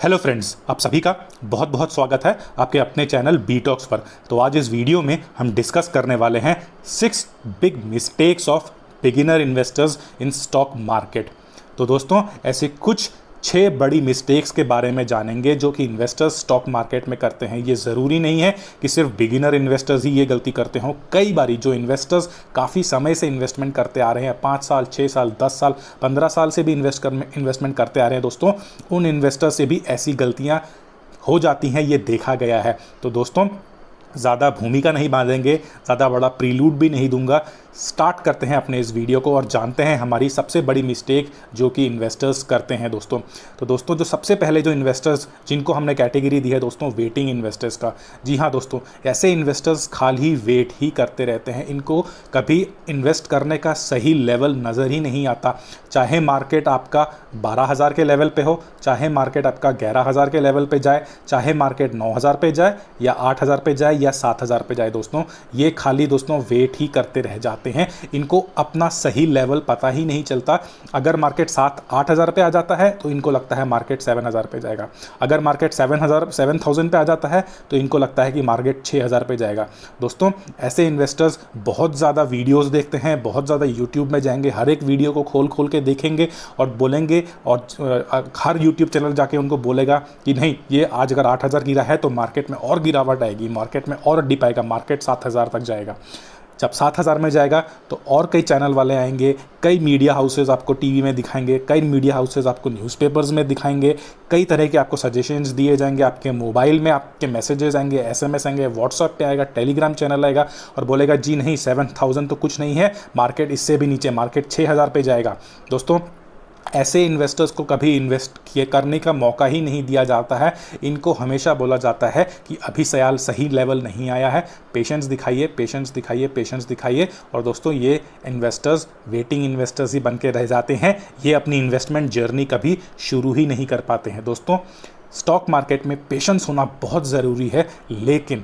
Hello friends, आप सभी का बहुत बहुत स्वागत है आपके अपने चैनल बी टॉक्स पर। तो आज इस वीडियो में हम डिस्कस करने वाले हैं 6 big mistakes of beginner investors in stock market. तो दोस्तों, ऐसे कुछ 6 बड़ी मिस्टेक्स के बारे में जानेंगे जो कि इन्वेस्टर्स स्टॉक मार्केट में करते हैं। ये ज़रूरी नहीं है कि सिर्फ बिगिनर इन्वेस्टर्स ही ये गलती करते हों। कई बारी जो इन्वेस्टर्स काफ़ी समय से इन्वेस्टमेंट करते आ रहे हैं, 5 साल, 6 साल, 10 साल, 15 साल से भी इन्वेस्टमेंट करते आ रहे हैं दोस्तों, उन इन्वेस्टर्स से भी ऐसी गलतियाँ हो जाती हैं, ये देखा गया है। तो दोस्तों, ज़्यादा भूमिका नहीं बांधेंगे, ज़्यादा बड़ा प्रीलूड भी नहीं दूंगा। स्टार्ट करते हैं अपने इस वीडियो को और जानते हैं हमारी सबसे बड़ी मिस्टेक जो कि इन्वेस्टर्स करते हैं दोस्तों। तो दोस्तों, जो सबसे पहले जो इन्वेस्टर्स जिनको हमने कैटेगरी दी है दोस्तों, वेटिंग इन्वेस्टर्स का। जी हाँ दोस्तों, ऐसे इन्वेस्टर्स खाली वेट ही करते रहते हैं। इनको कभी इन्वेस्ट करने का सही लेवल नज़र ही नहीं आता। चाहे मार्केट आपका 12,000 के लेवल पे हो, चाहे मार्केट आपका 11,000 के लेवल पे जाए, चाहे मार्केट 9,000 पे जाए या 8,000 पे जाए या 7,000 पे जाए दोस्तों, ये खाली दोस्तों वेट ही करते रह जाते हैं। इनको अपना सही लेवल पता ही नहीं चलता। अगर मार्केट 7-8,000 पे आ जाता है तो इनको लगता है मार्केट 7,000 पे जाएगा। अगर मार्केट 7,000 पे आ जाता है तो इनको लगता है कि मार्केट 6,000 पे जाएगा। दोस्तों, ऐसे इन्वेस्टर्स बहुत ज़्यादा वीडियोस देखते हैं, बहुत ज़्यादा यूट्यूब में जाएंगे, हर एक वीडियो को खोल खोल के देखेंगे और बोलेंगे, और हर यूट्यूब चैनल जाके उनको बोलेगा कि नहीं, ये आज अगर 8,000 गिरा है तो मार्केट में और गिरावट आएगी, मार्केट में और डिप आएगा, मार्केट 7,000 तक जाएगा। जब 7,000 में जाएगा तो और कई चैनल वाले आएंगे, कई मीडिया हाउसेज आपको टीवी में दिखाएंगे, कई मीडिया हाउसेज आपको न्यूज़पेपर्स में दिखाएंगे, कई तरह के आपको सजेशंस दिए जाएंगे, आपके मोबाइल में आपके मैसेजेस आएंगे, एसएमएस आएंगे, व्हाट्सएप पे आएगा, टेलीग्राम चैनल आएगा और बोलेगा जी नहीं, 7,000 तो कुछ नहीं है, मार्केट इससे भी नीचे, मार्केट 6,000 पे जाएगा। दोस्तों, ऐसे इन्वेस्टर्स को कभी इन्वेस्ट करने का मौका ही नहीं दिया जाता है। इनको हमेशा बोला जाता है कि अभी सही लेवल नहीं आया है, पेशेंस दिखाइए, पेशेंस दिखाइए, पेशेंस दिखाइए। और दोस्तों, ये इन्वेस्टर्स वेटिंग इन्वेस्टर्स ही बन के रह जाते हैं। ये अपनी इन्वेस्टमेंट जर्नी कभी शुरू ही नहीं कर पाते हैं। दोस्तों, स्टॉक मार्केट में पेशेंस होना बहुत ज़रूरी है, लेकिन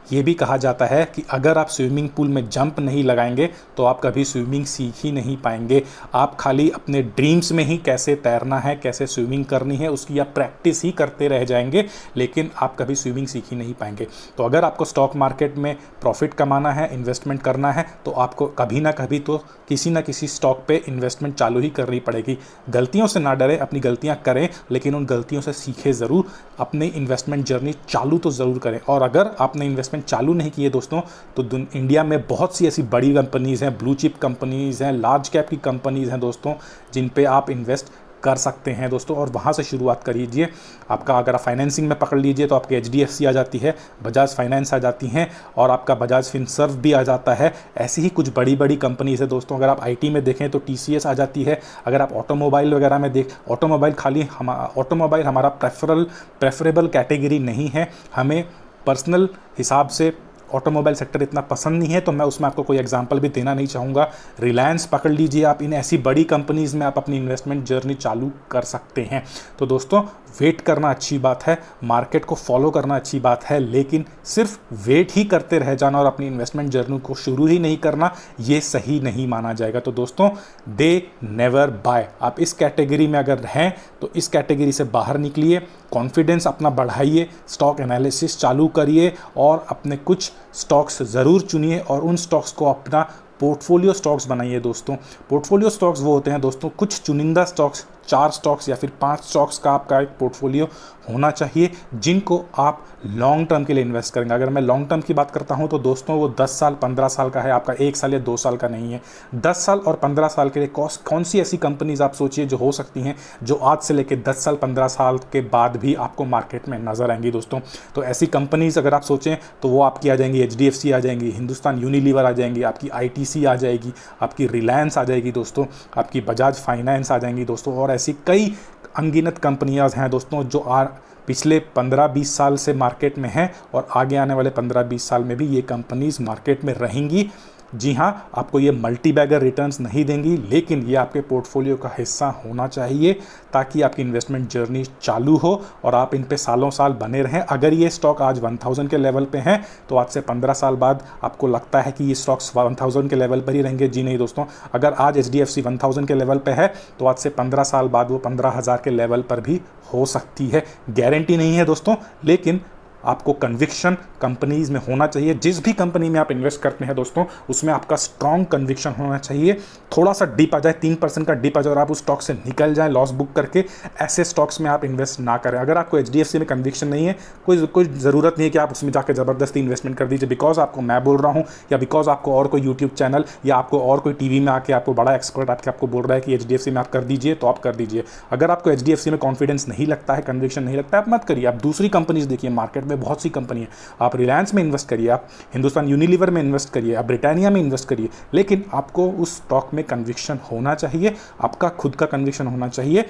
ये भी कहा जाता है कि अगर आप स्विमिंग पूल में जंप नहीं लगाएंगे तो आप कभी स्विमिंग सीख ही नहीं पाएंगे। आप खाली अपने ड्रीम्स में ही कैसे तैरना है, कैसे स्विमिंग करनी है, उसकी आप प्रैक्टिस ही करते रह जाएंगे, लेकिन आप कभी स्विमिंग सीख ही नहीं पाएंगे। तो अगर आपको स्टॉक मार्केट में प्रॉफिट कमाना है, इन्वेस्टमेंट करना है, तो आपको कभी ना कभी तो किसी ना किसी स्टॉक पे इन्वेस्टमेंट चालू ही करनी पड़ेगी। गलतियों से ना डरें, अपनी गलतियाँ करें, लेकिन उन गलतियों से सीखें ज़रूर। अपनी इन्वेस्टमेंट जर्नी चालू तो ज़रूर करें। और अगर आपने इन्वेस्टमेंट चालू नहीं किए दोस्तों, तो इंडिया में बहुत सी ऐसी बड़ी कंपनीज़ हैं, ब्लू चिप कंपनीज़ हैं, लार्ज कैप की कंपनीज़ हैं दोस्तों, जिन पे आप इन्वेस्ट कर सकते हैं दोस्तों, और वहाँ से शुरुआत करिए। आपका अगर आप फाइनेंसिंग में पकड़ लीजिए तो आपकी HDFC आ जाती है, बजाज फाइनेंस आ जाती हैं, और आपका बजाज फिनसर्व भी आ जाता है। ऐसी ही कुछ बड़ी बड़ी कंपनीज़ है दोस्तों। अगर आप IT में देखें तो TCS आ जाती है। अगर आप ऑटोमोबाइल वगैरह में ऑटोमोबाइल हमारा प्रेफरेबल कैटेगरी नहीं है। हमें पर्सनल हिसाब से ऑटोमोबाइल सेक्टर इतना पसंद नहीं है, तो मैं उसमें आपको कोई एग्जांपल भी देना नहीं चाहूँगा। रिलायंस पकड़ लीजिए आप। इन ऐसी बड़ी कंपनीज़ में आप अपनी इन्वेस्टमेंट जर्नी चालू कर सकते हैं। तो दोस्तों, वेट करना अच्छी बात है, मार्केट को फॉलो करना अच्छी बात है, लेकिन सिर्फ वेट ही करते रह जाना और अपनी इन्वेस्टमेंट जर्नी को शुरू ही नहीं करना, ये सही नहीं माना जाएगा। तो दोस्तों, दे नेवर बाय। आप इस कैटेगरी में अगर हैं तो इस कैटेगरी से बाहर निकलिए, कॉन्फिडेंस अपना बढ़ाइए, स्टॉक एनालिसिस चालू करिए और अपने कुछ स्टॉक्स ज़रूर चुनिए और उन स्टॉक्स को अपना पोर्टफोलियो स्टॉक्स बनाइए दोस्तों। पोर्टफोलियो स्टॉक्स वो होते हैं दोस्तों, कुछ चुनिंदा स्टॉक्स, 4 स्टॉक्स या फिर 5 स्टॉक्स का आपका एक पोर्टफोलियो होना चाहिए, जिनको आप लॉन्ग टर्म के लिए इन्वेस्ट करेंगे। अगर मैं लॉन्ग टर्म की बात करता हूं तो दोस्तों, वो 10 साल 15 साल का है, आपका 1 साल या 2 साल का नहीं है। 10 साल और 15 साल के लिए कौन सी ऐसी कंपनीज आप सोचिए जो हो सकती हैं, जो आज से लेकर 10 साल 15 साल के बाद भी आपको मार्केट में नजर आएंगी दोस्तों। तो ऐसी कंपनीज अगर आप सोचें तो वो आपकी आ जाएंगी, HDFC आ जाएंगी, हिंदुस्तान यूनिलीवर आ जाएंगी, आपकी ITC आ जाएगी, आपकी रिलायंस आ जाएगी दोस्तों, आपकी बजाज फाइनेंस आ जाएंगी दोस्तों, और ऐसी कई अनगिनत कंपनियां हैं दोस्तों जो पिछले 15-20 साल से मार्केट में हैं और आगे आने वाले 15-20 साल में भी ये कंपनीज मार्केट में रहेंगी। जी हाँ, आपको ये मल्टी बैगर रिटर्न्स नहीं देंगी, लेकिन ये आपके पोर्टफोलियो का हिस्सा होना चाहिए ताकि आपकी इन्वेस्टमेंट जर्नी चालू हो और आप इन पे सालों साल बने रहें। अगर ये स्टॉक आज 1000 के लेवल पे हैं तो आज से 15 साल बाद आपको लगता है कि ये स्टॉक्स 1000 के लेवल पर ही रहेंगे। जी नहीं दोस्तों, अगर आज HDFC 1000 के लेवल पे है तो आज से 15 साल बाद वो 15,000 के लेवल पर भी हो सकती है। गारंटी नहीं है दोस्तों, लेकिन आपको कन्विक्शन कंपनीज में होना चाहिए। जिस भी कंपनी में आप इन्वेस्ट करते हैं दोस्तों, उसमें आपका स्ट्रॉन्ग कन्विक्शन होना चाहिए। थोड़ा सा डिप आ जाए, 3% का डिप आ जाए और आप उस स्टॉक से निकल जाएं लॉस बुक करके, ऐसे स्टॉक्स में आप इन्वेस्ट ना करें। अगर आपको HDFC में कन्विक्शन नहीं है, कोई ज़रूरत नहीं है कि आप उसमें जाकर ज़बरदस्ती इन्वेस्टमेंट कर दीजिए बिकॉज आपको मैं बोल रहा हूँ या बिकॉज आपको और कोई यूट्यूब चैनल या आपको और कोई टीवी में आके आपको बड़ा एक्सपर्ट आपको बोल रहा है कि HDFC में आप कर दीजिए, तो आप कर दीजिए। अगर आपको HDFC में कॉन्फिडेंस नहीं लगता है, कन्विक्शन नहीं लगता है, आप मत करिए। आप दूसरी कंपनीज देखिए, मार्केट में बहुत सी कंपनी है। आप रिलायंस में इन्वेस्ट करिए, आप हिंदुस्तान यूनिलीवर में इन्वेस्ट करिए, आप ब्रिटानिया में इन्वेस्ट करिए, लेकिन आपको उस स्टॉक में कन्विक्शन होना चाहिए, आपका खुद का कन्विक्शन होना चाहिए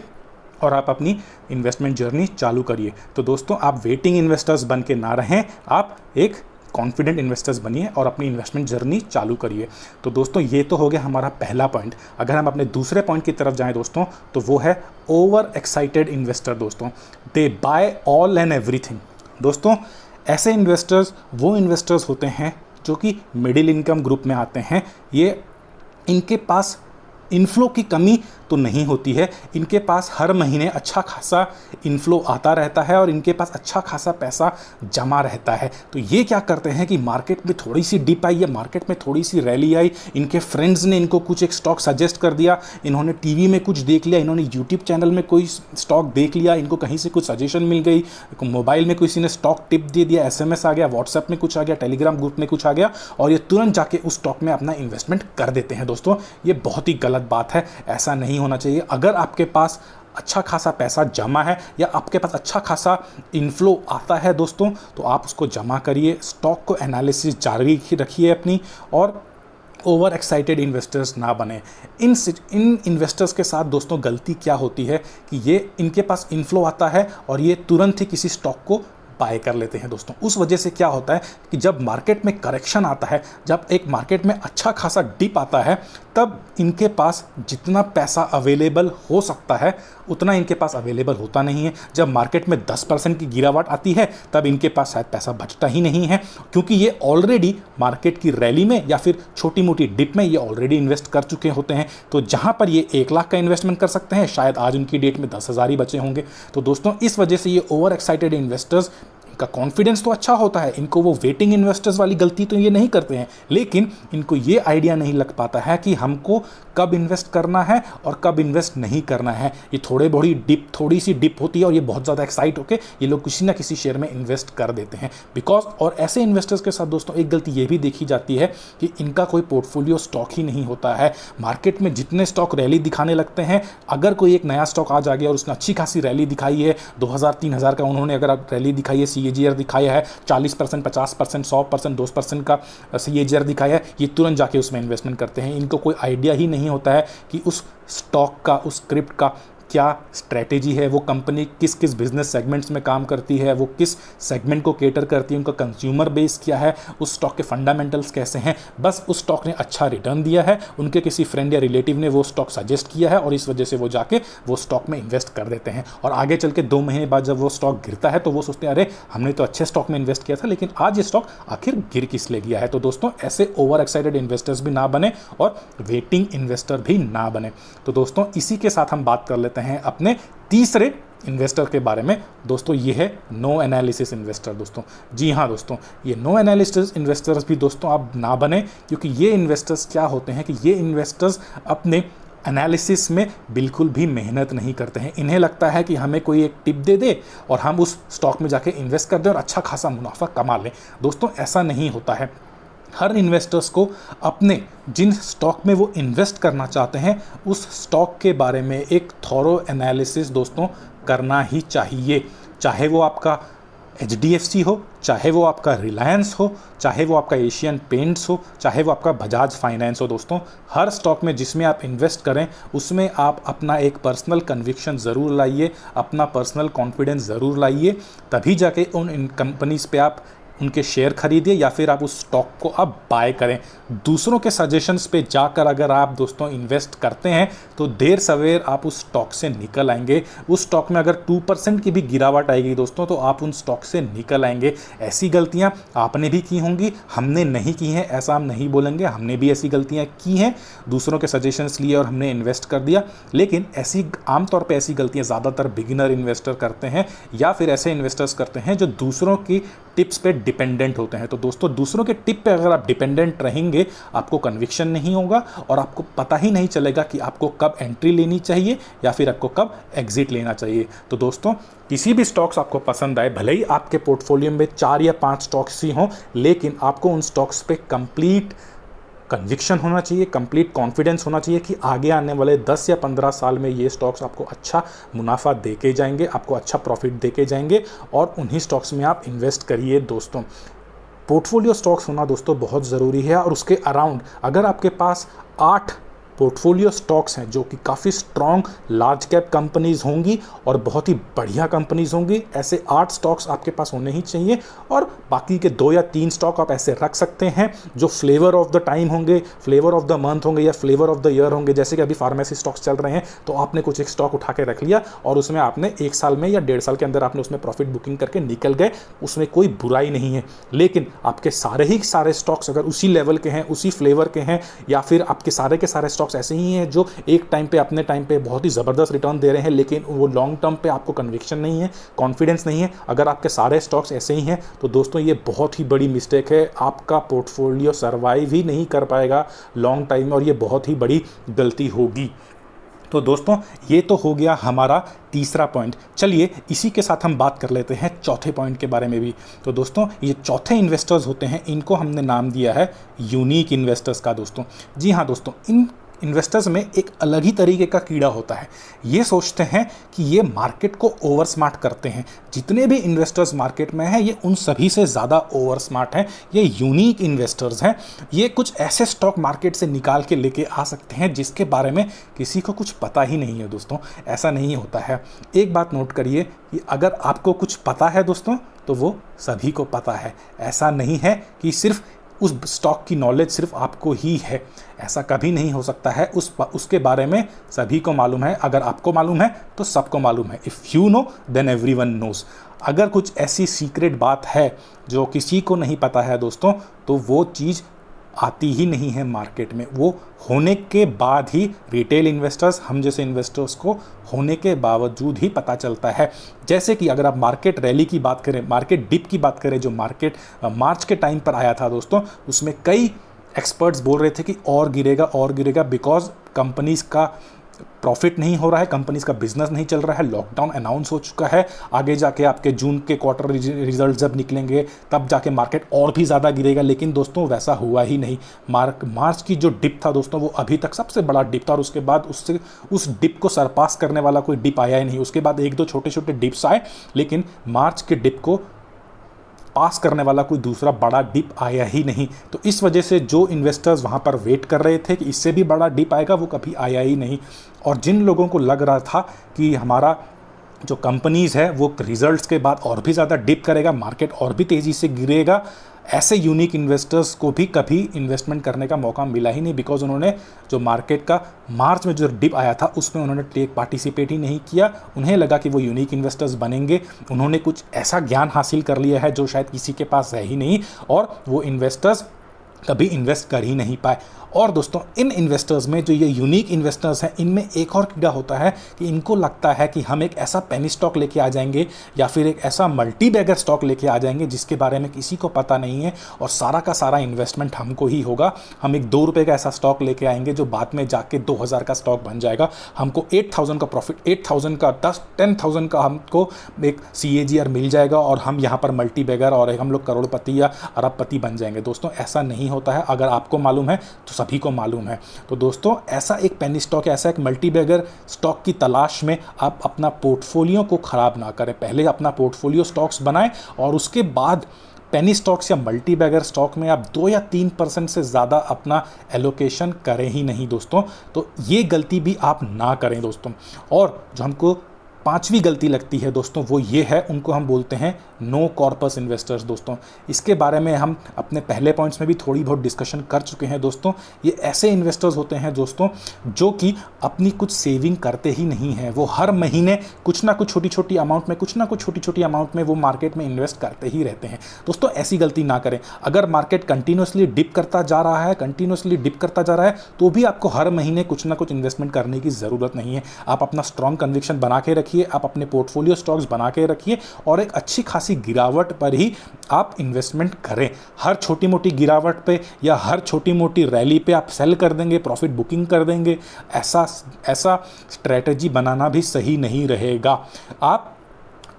और आप अपनी इन्वेस्टमेंट जर्नी चालू करिए। तो दोस्तों, आप वेटिंग इन्वेस्टर्स बन के ना रहें, आप एक कॉन्फिडेंट इन्वेस्टर्स बनिए और अपनी इन्वेस्टमेंट जर्नी चालू करिए। तो दोस्तों, ये तो हो गया हमारा पहला पॉइंट। अगर हम अपने दूसरे पॉइंट की तरफ जाएं दोस्तों, तो वो है ओवर एक्साइटेड इन्वेस्टर। दोस्तों, दे बाय ऑल एंड एवरीथिंग। दोस्तों, ऐसे इन्वेस्टर्स वो इन्वेस्टर्स होते हैं जो कि मिडिल इनकम ग्रुप में आते हैं। ये इनके पास इनफ्लो की कमी तो नहीं होती है, इनके पास हर महीने अच्छा खासा इनफ्लो आता रहता है और इनके पास अच्छा खासा पैसा जमा रहता है। तो ये क्या करते हैं कि मार्केट में थोड़ी सी डिप आई या मार्केट में थोड़ी सी रैली आई, इनके फ्रेंड्स ने इनको कुछ एक स्टॉक सजेस्ट कर दिया, इन्होंने टीवी में कुछ देख लिया, इन्होंने यूट्यूब चैनल में कोई स्टॉक देख लिया, इनको कहीं से कुछ सजेशन मिल गई, मोबाइल में किसी ने स्टॉक टिप दे दिया, SMS आ गया, व्हाट्सएप में कुछ आ गया, टेलीग्राम ग्रुप में कुछ आ गया और ये तुरंत जाके उस स्टॉक में अपना इन्वेस्टमेंट कर देते हैं। दोस्तों, ये बहुत ही गलत बात है, ऐसा नहीं होना चाहिए। अगर आपके पास अच्छा खासा पैसा जमा है या आपके पास अच्छा खासा इनफ्लो आता है दोस्तों, तो आप उसको जमा करिए, स्टॉक को एनालिसिस जारी रखिए अपनी, और ओवर एक्साइटेड इन्वेस्टर्स ना बने। इन इन्वेस्टर्स के साथ दोस्तों गलती क्या होती है कि ये इनके पास इनफ्लो आता है और ये तुरंत ही किसी स्टॉक को बाय कर लेते हैं। दोस्तों, उस वजह से क्या होता है कि जब मार्केट में करेक्शन आता है, जब एक मार्केट में अच्छा खासा डिप आता है, तब इनके पास जितना पैसा अवेलेबल हो सकता है उतना इनके पास अवेलेबल होता नहीं है। जब मार्केट में 10% की गिरावट आती है तब इनके पास शायद पैसा बचता ही नहीं है, क्योंकि ये ऑलरेडी मार्केट की रैली में या फिर छोटी मोटी डिप में ये ऑलरेडी इन्वेस्ट कर चुके होते हैं। तो जहाँ पर ये 1 लाख का इन्वेस्टमेंट कर सकते हैं, शायद आज उनकी डेट में 10,000 ही बचे होंगे। तो दोस्तों, इस वजह से ये ओवर एक्साइटेड इन्वेस्टर्स का कॉन्फिडेंस तो अच्छा होता है, इनको वो वेटिंग इन्वेस्टर्स वाली गलती तो ये नहीं करते हैं, लेकिन इनको ये आइडिया नहीं लग पाता है कि हमको कब इन्वेस्ट करना है और कब इन्वेस्ट नहीं करना है। ये थोड़ी सी डिप होती है और ये बहुत ज़्यादा एक्साइट होकर ये लोग किसी ना किसी शेयर में इन्वेस्ट कर देते हैं बिकॉज। और ऐसे इन्वेस्टर्स के साथ दोस्तों एक गलती ये भी देखी जाती है कि इनका कोई पोर्टफोलियो स्टॉक ही नहीं होता है। मार्केट में जितने स्टॉक रैली दिखाने लगते हैं, अगर कोई एक नया स्टॉक आज आ गया और उसने अच्छी खासी रैली दिखाई है, 2000-3000 का उन्होंने अगर रैली दिखाई है, CAGR दिखाया है 40%, 50%, 100%, 2% का CAGR दिखाया है, ये तुरंत जाके उसमें इन्वेस्टमेंट करते हैं। इनको कोई आइडिया ही नहीं होता है कि उस स्टॉक का, उस क्रिप्ट का क्या स्ट्रैटेजी है, वो कंपनी किस किस बिजनेस सेगमेंट्स में काम करती है, वो किस सेगमेंट को केटर करती है, उनका कंज्यूमर बेस क्या है, उस स्टॉक के फंडामेंटल्स कैसे हैं। बस उस स्टॉक ने अच्छा रिटर्न दिया है, उनके किसी फ्रेंड या रिलेटिव ने वो स्टॉक सजेस्ट किया है और इस वजह से वो जाके वो स्टॉक में इन्वेस्ट कर देते हैं और आगे चल के 2 महीने बाद जब वो स्टॉक गिरता है तो वो सोचते हैं अरे हमने तो अच्छे स्टॉक में इन्वेस्ट किया था, लेकिन आज ये स्टॉक आखिर गिर किस लिए गया है। तो दोस्तों, ऐसे ओवर एक्साइटेड इन्वेस्टर्स भी ना बने और वेटिंग इन्वेस्टर भी ना बने। तो दोस्तों, इसी के साथ हम बात कर लेते हैं अपने तीसरे इन्वेस्टर के बारे में। दोस्तों, ये है नो एनालिसिस इन्वेस्टर। दोस्तों, जी हाँ दोस्तों, ये नो एनालिसिस इन्वेस्टर्स भी दोस्तों आप ना बने, क्योंकि ये इन्वेस्टर्स क्या होते हैं कि ये इन्वेस्टर्स अपने एनालिसिस में बिल्कुल भी मेहनत नहीं करते हैं। इन्हें लगता है कि हमें कोई एक टिप दे दे और हम उस स्टॉक में जाके इन्वेस्ट कर दें और अच्छा खासा मुनाफा कमा लें। दोस्तों, ऐसा नहीं होता है। हर इन्वेस्टर्स को अपने जिन स्टॉक में वो इन्वेस्ट करना चाहते हैं उस स्टॉक के बारे में एक थॉरो एनालिसिस दोस्तों करना ही चाहिए। चाहे वो आपका HDFC हो, चाहे वो आपका रिलायंस हो, चाहे वो आपका एशियन पेंट्स हो, चाहे वो आपका बजाज फाइनेंस हो। दोस्तों, हर स्टॉक में जिसमें आप इन्वेस्ट करें उसमें आप अपना एक पर्सनल कन्विक्शन ज़रूर लाइए, अपना पर्सनल कॉन्फिडेंस ज़रूर लाइए, तभी जाके उन कंपनीज़ पे आप उनके शेयर खरीदिए या फिर आप उस स्टॉक को अब बाय करें। दूसरों के सजेशंस पे जाकर अगर आप दोस्तों इन्वेस्ट करते हैं तो देर सवेर आप उस स्टॉक से निकल आएंगे। उस स्टॉक में अगर 2% की भी गिरावट आएगी दोस्तों तो आप उन स्टॉक से निकल आएंगे। ऐसी गलतियां आपने भी की होंगी, हमने नहीं की हैं ऐसा हम नहीं बोलेंगे, हमने भी ऐसी गलतियां की हैं, दूसरों के सजेशंस लिए और हमने इन्वेस्ट कर दिया। लेकिन ऐसी आमतौर पे ऐसी गलतियां ज़्यादातर बिगिनर इन्वेस्टर करते हैं या फिर ऐसे इन्वेस्टर्स करते हैं जो दूसरों की टिप्स पे डिपेंडेंट होते हैं। तो दोस्तों दूसरों के टिप पे अगर आप डिपेंडेंट रहेंगे आपको कन्विक्शन नहीं होगा और आपको पता ही नहीं चलेगा कि आपको कब एंट्री लेनी चाहिए या फिर आपको कब एग्जिट लेना चाहिए। तो दोस्तों किसी भी स्टॉक्स आपको पसंद आए, भले ही आपके पोर्टफोलियो में 4 या 5 स्टॉक्स ही हों, लेकिन आपको उन स्टॉक्स पे कंप्लीट कन्विक्शन होना चाहिए, कंप्लीट कॉन्फिडेंस होना चाहिए कि आगे आने वाले 10 या 15 साल में ये स्टॉक्स आपको अच्छा मुनाफा देके जाएंगे, आपको अच्छा प्रॉफिट देके जाएंगे और उन्हीं स्टॉक्स में आप इन्वेस्ट करिए। दोस्तों पोर्टफोलियो स्टॉक्स होना दोस्तों बहुत ज़रूरी है और उसके अराउंड अगर आपके पास 8 पोर्टफोलियो स्टॉक्स हैं जो कि काफ़ी स्ट्रॉन्ग लार्ज कैप कंपनीज़ होंगी और बहुत ही बढ़िया कंपनीज़ होंगी, ऐसे 8 स्टॉक्स आपके पास होने ही चाहिए और बाकी के 2 या 3 स्टॉक आप ऐसे रख सकते हैं जो फ्लेवर ऑफ द टाइम होंगे, फ्लेवर ऑफ द मंथ होंगे या फ्लेवर ऑफ द ईयर होंगे। जैसे कि अभी फार्मेसी स्टॉक्स चल रहे हैं तो आपने कुछ एक स्टॉक उठा के रख लिया और उसमें आपने 1 साल में या 1.5 साल के अंदर आपने उसमें प्रॉफिट बुकिंग करके निकल गए, उसमें कोई बुराई नहीं है। लेकिन आपके सारे ही सारे स्टॉक्स अगर उसी लेवल के हैं, उसी फ्लेवर के हैं या फिर आपके सारे के सारे स्टॉक्स ऐसे ही हैं जो एक टाइम पे अपने टाइम पे बहुत ही ज़बरदस्त रिटर्न दे रहे हैं लेकिन वो लॉन्ग टर्म पे आपको कन्विक्शन नहीं है, कॉन्फिडेंस नहीं है, अगर आपके सारे स्टॉक्स ऐसे ही हैं तो दोस्तों ये बहुत ही बड़ी मिस्टेक है। आपका पोर्टफोलियो सर्वाइव ही नहीं कर पाएगा लॉन्ग टाइम में और ये बहुत ही बड़ी गलती होगी। तो दोस्तों ये तो हो गया हमारा तीसरा पॉइंट। चलिए इसी के साथ हम बात कर लेते हैं चौथे पॉइंट के बारे में भी। तो दोस्तों ये चौथे इन्वेस्टर्स होते हैं, इनको हमने नाम दिया है यूनिक इन्वेस्टर्स का। दोस्तों जी हाँ दोस्तों, इन इन्वेस्टर्स में एक अलग ही तरीके का कीड़ा होता है। ये सोचते हैं कि ये मार्केट को ओवर स्मार्ट करते हैं। जितने भी इन्वेस्टर्स मार्केट में हैं ये उन सभी से ज़्यादा ओवर स्मार्ट हैं, ये यूनिक इन्वेस्टर्स हैं। ये कुछ ऐसे स्टॉक मार्केट से निकाल के लेके आ सकते हैं जिसके बारे में किसी को कुछ पता ही नहीं है। दोस्तों ऐसा नहीं होता है। एक बात नोट करिए कि अगर आपको कुछ पता है दोस्तों तो वो सभी को पता है। ऐसा नहीं है कि सिर्फ उस स्टॉक की नॉलेज सिर्फ आपको ही है, ऐसा कभी नहीं हो सकता है। उसके बारे में सभी को मालूम है। अगर आपको मालूम है तो सबको मालूम है। If you know then everyone knows. अगर कुछ ऐसी सीक्रेट बात है जो किसी को नहीं पता है दोस्तों तो वो चीज़ आती ही नहीं है मार्केट में। वो होने के बाद ही रिटेल इन्वेस्टर्स, हम जैसे इन्वेस्टर्स को होने के बावजूद ही पता चलता है। जैसे कि अगर आप मार्केट रैली की बात करें, मार्केट डिप की बात करें जो मार्केट मार्च के टाइम पर आया था दोस्तों, उसमें कई एक्सपर्ट्स बोल रहे थे कि और गिरेगा बिकॉज कंपनीज़ का प्रॉफिट नहीं हो रहा है, कंपनीज का बिजनेस नहीं चल रहा है, लॉकडाउन अनाउंस हो चुका है, आगे जाके आपके जून के क्वार्टर रिजल्ट जब निकलेंगे तब जाके मार्केट और भी ज़्यादा गिरेगा। लेकिन दोस्तों वैसा हुआ ही नहीं। मार्च की जो डिप था दोस्तों वो अभी तक सबसे बड़ा डिप था और उसके बाद उस डिप को सरपास करने वाला कोई डिप आया ही नहीं। उसके बाद 1-2 छोटे छोटे डिप्स आए लेकिन मार्च के डिप को पास करने वाला कोई दूसरा बड़ा डिप आया ही नहीं। तो इस वजह से जो इन्वेस्टर्स वहाँ पर वेट कर रहे थे कि इससे भी बड़ा डिप आएगा, वो कभी आया ही नहीं। और जिन लोगों को लग रहा था कि हमारा जो कंपनीज़ है वो रिजल्ट्स के बाद और भी ज़्यादा डिप करेगा, मार्केट और भी तेज़ी से गिरेगा, ऐसे यूनिक इन्वेस्टर्स को भी कभी इन्वेस्टमेंट करने का मौका मिला ही नहीं। बिकॉज उन्होंने जो मार्केट का मार्च में जो डिप आया था उसमें उन्होंने पार्टिसिपेट ही नहीं किया। उन्हें लगा कि वो यूनिक इन्वेस्टर्स बनेंगे। उन्होंने कुछ ऐसा ज्ञान हासिल कर लिया है जो शायद किसी के पास है ही नहीं और वो इन्वेस्टर्स कभी इन्वेस्ट कर ही नहीं पाए। और दोस्तों इन इन्वेस्टर्स में जो ये यूनिक इन्वेस्टर्स हैं इनमें एक और कीड़ा होता है कि इनको लगता है कि हम एक ऐसा पेनी स्टॉक लेके आ जाएंगे या फिर एक ऐसा मल्टी बैगर स्टॉक लेके आ जाएंगे जिसके बारे में किसी को पता नहीं है और सारा का सारा इन्वेस्टमेंट हमको ही होगा। हम एक 2 रुपये का ऐसा स्टॉक लेके आएंगे जो बाद में जाके 2000 का स्टॉक बन जाएगा। हमको 8000 का प्रॉफिट, 8000 का 10,000 का हमको एक CAGR मिल जाएगा और हम यहाँ पर मल्टी बैगर और हम लोग करोड़पति या अरबपति बन जाएंगे। दोस्तों ऐसा नहीं होता है। अगर आपको मालूम है तो सभी को मालूम है। तो दोस्तों ऐसा एक पेनी स्टॉक, ऐसा एक मल्टी बैगर स्टॉक की तलाश में आप अपना पोर्टफोलियो को ख़राब ना करें। पहले अपना पोर्टफोलियो स्टॉक्स बनाएं और उसके बाद पेनी स्टॉक्स या मल्टी बैगर स्टॉक में आप 2 या 3% से ज़्यादा अपना एलोकेशन करें ही नहीं दोस्तों। तो ये गलती भी आप ना करें दोस्तों। और जो हमको पांचवी गलती लगती है दोस्तों वो ये है, उनको हम बोलते हैं नो कॉर्पस इन्वेस्टर्स दोस्तों। इसके बारे में हम अपने पहले पॉइंट्स में भी थोड़ी बहुत डिस्कशन कर चुके हैं दोस्तों। ये ऐसे इन्वेस्टर्स होते हैं दोस्तों जो कि अपनी कुछ सेविंग करते ही नहीं हैं, वो हर महीने कुछ ना कुछ छोटी छोटी अमाउंट में, कुछ ना कुछ छोटी छोटी अमाउंट में वो मार्केट में इन्वेस्ट करते ही रहते हैं। दोस्तों ऐसी गलती ना करें। अगर मार्केट कंटिन्यूसली डिप करता जा रहा है, तो भी आपको हर महीने कुछ ना कुछ इन्वेस्टमेंट करने की ज़रूरत नहीं है। आप अपना स्ट्रॉन्ग कन्विक्शन बना के रखिए, आप अपने पोर्टफोलियो स्टॉक्स बना के रखिए और एक अच्छी खासी गिरावट पर ही आप इन्वेस्टमेंट करें। हर छोटी मोटी गिरावट पे या हर छोटी मोटी रैली पे आप सेल कर देंगे, प्रॉफिट बुकिंग कर देंगे, ऐसा स्ट्रैटेजी बनाना भी सही नहीं रहेगा।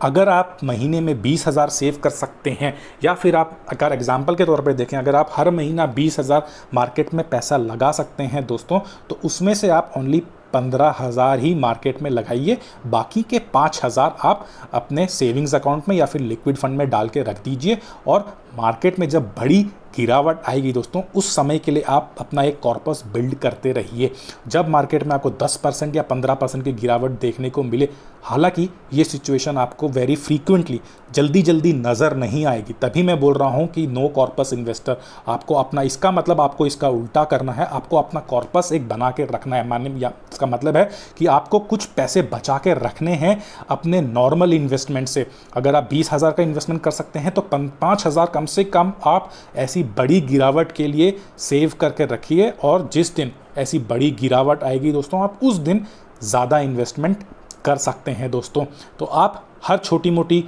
अगर आप महीने में 20,000 सेव कर सकते हैं, या फिर आप अगर एग्जांपल के तौर पे देखें, अगर आप हर महीना 20,000 मार्केट में पैसा लगा सकते हैं दोस्तों, तो उसमें से आप ओनली 15,000 ही मार्केट में लगाइए, बाकी के 5,000 आप अपने सेविंग्स अकाउंट में या फिर लिक्विड फंड में डाल के रख दीजिए। और मार्केट में जब बड़ी गिरावट आएगी दोस्तों, उस समय के लिए आप अपना एक कॉर्पस बिल्ड करते रहिए। जब मार्केट में आपको 10% या 15% की गिरावट देखने को मिले, हालांकि ये सिचुएशन आपको वेरी फ्रीक्वेंटली जल्दी नज़र नहीं आएगी, तभी मैं बोल रहा हूँ कि नो कॉर्पस इन्वेस्टर। आपको अपना, इसका मतलब आपको इसका उल्टा करना है, आपको अपना कॉर्पस एक बना के रखना है। माने या इसका मतलब है कि आपको कुछ पैसे बचा के रखने हैं अपने नॉर्मल इन्वेस्टमेंट से। अगर आप 20,000 का इन्वेस्टमेंट कर सकते हैं तो 5,000 कम से कम आप ऐसी बड़ी गिरावट के लिए सेव करके रखिए, और जिस दिन ऐसी बड़ी गिरावट आएगी दोस्तों, आप उस दिन ज़्यादा इन्वेस्टमेंट कर सकते हैं दोस्तों। तो आप हर छोटी मोटी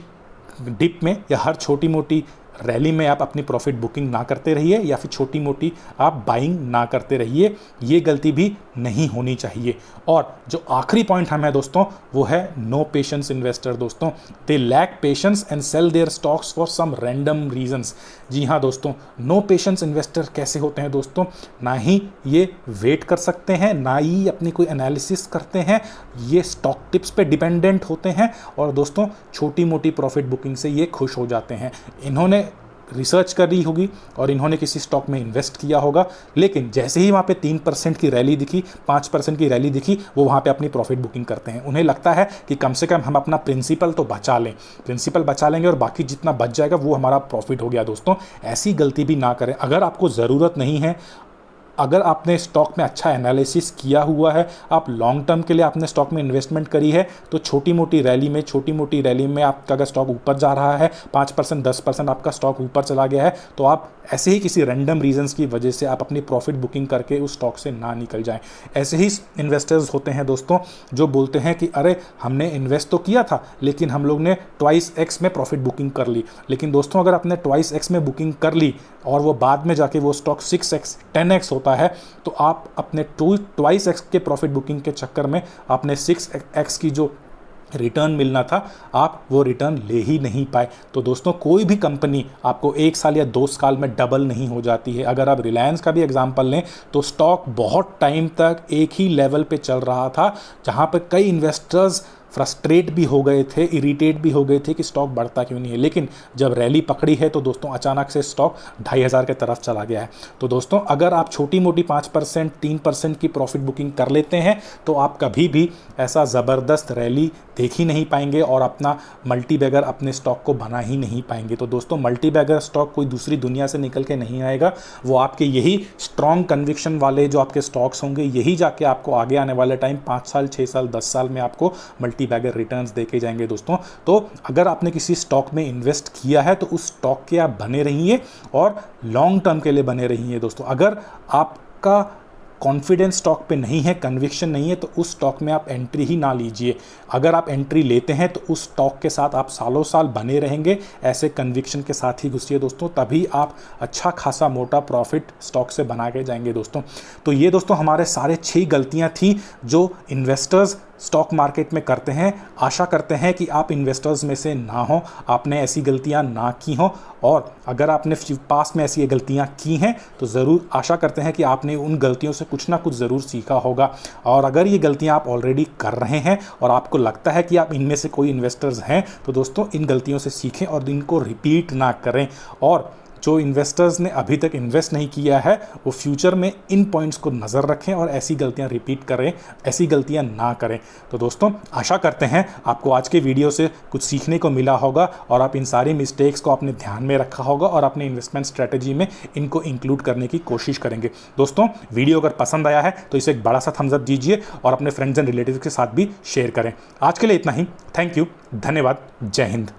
डिप में या हर छोटी मोटी रैली में आप अपनी प्रॉफिट बुकिंग ना करते रहिए, या फिर छोटी मोटी आप बाइंग ना करते रहिए। ये गलती भी नहीं होनी चाहिए। और जो आखिरी पॉइंट हम है दोस्तों वो है नो पेशेंस इन्वेस्टर दोस्तों। They lack patience and sell their stocks for some random reasons. जी हाँ दोस्तों, नो पेशेंस इन्वेस्टर कैसे होते हैं दोस्तों? ना ही ये वेट कर सकते हैं, ना ही अपनी कोई एनालिसिस करते हैं, ये स्टॉक टिप्स पे डिपेंडेंट होते हैं, और दोस्तों छोटी मोटी प्रॉफिट बुकिंग से ये खुश हो जाते हैं। इन्होंने रिसर्च करी होगी और इन्होंने किसी स्टॉक में इन्वेस्ट किया होगा, लेकिन जैसे ही वहाँ पे 3% की रैली दिखी, 5% की रैली दिखी, वो वहाँ पे अपनी प्रॉफिट बुकिंग करते हैं। उन्हें लगता है कि कम से कम हम अपना प्रिंसिपल तो बचा लें, प्रिंसिपल बचा लेंगे और बाकी जितना बच जाएगा वो हमारा प्रॉफिट हो गया। दोस्तों ऐसी गलती भी ना करें। अगर आपको ज़रूरत नहीं है, अगर आपने स्टॉक में अच्छा एनालिसिस किया हुआ है, आप लॉन्ग टर्म के लिए आपने स्टॉक में इन्वेस्टमेंट करी है, तो छोटी मोटी रैली में आपका अगर स्टॉक ऊपर जा रहा है, 5% 10% आपका स्टॉक ऊपर चला गया है, तो आप ऐसे ही किसी रैंडम रीजंस की वजह से आप अपनी प्रॉफिट बुकिंग करके उस स्टॉक से ना निकल जाएं। ऐसे ही इन्वेस्टर्स होते हैं दोस्तों जो बोलते हैं कि अरे हमने इन्वेस्ट तो किया था, लेकिन हम लोग ने 2x में प्रॉफिट बुकिंग कर ली। लेकिन दोस्तों अगर आपने 2x में बुकिंग कर ली और वो बाद में जाके वो स्टॉक 6x 10x होता है, तो आप अपने 2x के प्रॉफिट बुकिंग के चक्कर में आपने 6x की जो रिटर्न मिलना था, आप वो रिटर्न ले ही नहीं पाए। तो दोस्तों कोई भी कंपनी आपको 1 साल या 2 साल में डबल नहीं हो जाती है। अगर आप रिलायंस का भी एग्जांपल लें तो स्टॉक बहुत टाइम तक एक ही लेवल पे चल रहा था, जहां पर कई इन्वेस्टर्स फ्रस्ट्रेट भी हो गए थे, इरिटेट भी हो गए थे कि स्टॉक बढ़ता क्यों नहीं है। लेकिन जब रैली पकड़ी है तो दोस्तों अचानक से स्टॉक 2,500 के तरफ चला गया है। तो दोस्तों अगर आप छोटी मोटी 5% 3% की प्रॉफिट बुकिंग कर लेते हैं तो आप कभी भी ऐसा ज़बरदस्त रैली देख ही नहीं पाएंगे और अपना मल्टी बैगर अपने स्टॉक को बना ही नहीं पाएंगे। तो दोस्तों मल्टी बैगर स्टॉक कोई दूसरी दुनिया से निकल के नहीं आएगा, वो आपके यही स्ट्रॉन्ग कन्विक्शन वाले जो आपके स्टॉक्स होंगे, यही जाके आपको आगे आने वाले टाइम 5 साल 6 साल 10 साल में आपको मल्टी बैगर रिटर्न्स देके जाएंगे। दोस्तों तो अगर आपने किसी स्टॉक में इन्वेस्ट किया है तो उस स्टॉक के आप बने रहिए और लॉन्ग टर्म के लिए बने रहिए। दोस्तों अगर आपका कॉन्फिडेंस स्टॉक पे नहीं है, कन्विक्शन नहीं है, तो उस स्टॉक में आप एंट्री ही ना लीजिए। अगर आप एंट्री लेते हैं तो उस स्टॉक के साथ आप सालों साल बने रहेंगे, ऐसे कन्विक्शन के साथ ही घुसिए दोस्तों, तभी आप अच्छा खासा मोटा प्रॉफिट स्टॉक से बना के जाएंगे। दोस्तों तो ये दोस्तों हमारे सारे 6 गलतियां थी जो इन्वेस्टर्स स्टॉक मार्केट में करते हैं। आशा करते हैं कि आप इन्वेस्टर्स में से ना हो, आपने ऐसी गलतियां ना की हो, और अगर आपने पास में ऐसी गलतियां की हैं तो ज़रूर आशा करते हैं कि आपने उन गलतियों से कुछ ना कुछ ज़रूर सीखा होगा। और अगर ये गलतियां आप ऑलरेडी कर रहे हैं और आपको लगता है कि आप इनमें से कोई इन्वेस्टर्स हैं, तो दोस्तों इन गलतियों से सीखें और इनको रिपीट ना करें। और जो इन्वेस्टर्स ने अभी तक इन्वेस्ट नहीं किया है वो फ्यूचर में इन पॉइंट्स को नज़र रखें और ऐसी गलतियां रिपीट करें, ऐसी गलतियां ना करें। तो दोस्तों, आशा करते हैं आपको आज के वीडियो से कुछ सीखने को मिला होगा और आप इन सारी मिस्टेक्स को अपने ध्यान में रखा होगा और अपने इन्वेस्टमेंट स्ट्रेटजी में इनको इंक्लूड करने की कोशिश करेंगे। दोस्तों, वीडियो अगर पसंद आया है तो इसे एक बड़ा सा थम्स अप दीजिए और अपने फ्रेंड्स एंड रिलेटिव्स के साथ भी शेयर करें। आज के लिए इतना ही। थैंक यू, धन्यवाद, जय हिंद।